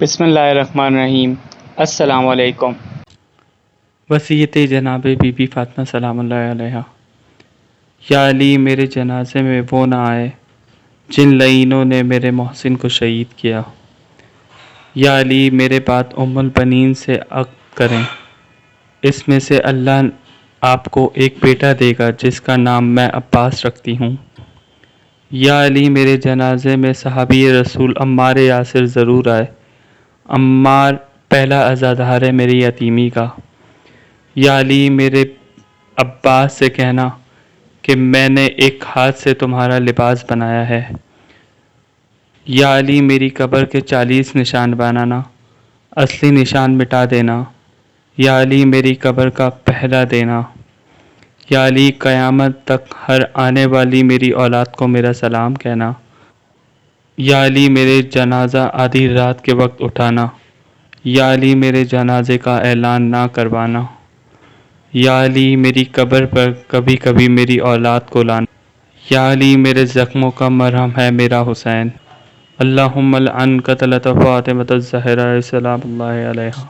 بسم اللہ الرحمن الرحیم۔ السلام علیکم۔ وصیت جناب بی بی فاطمہ سلام اللہ علیہا۔ یا علی میرے جنازے میں وہ نہ آئے جن لعینوں نے میرے محسن کو شہید کیا۔ یا علی میرے بعد ام البنین سے عقد کریں، اس میں سے اللہ آپ کو ایک بیٹا دے گا جس کا نام میں عباس رکھتی ہوں۔ یا علی میرے جنازے میں صحابی رسول عمار یاسر ضرور آئے، عمار پہلا عزادار ہے میری یتیمی کا۔ یا علی میرے عباس سے کہنا کہ میں نے ایک ہاتھ سے تمہارا لباس بنایا ہے۔ یا علی میری قبر کے 40 نشان بنانا، اصلی نشان مٹا دینا۔ یا علی میری قبر کا پہلا دینا۔ یا علی قیامت تک ہر آنے والی میری اولاد کو میرا سلام کہنا۔ یا علی میرے جنازہ آدھی رات کے وقت اٹھانا۔ یا علی میرے جنازے کا اعلان نہ کروانا۔ یا علی میری قبر پر کبھی کبھی میری اولاد کو لانا۔ یا علی میرے زخموں کا مرہم ہے میرا حسین۔ اللہم لعن قتلۃ فاطمۃ الزہرا سلام اللہ علیہا۔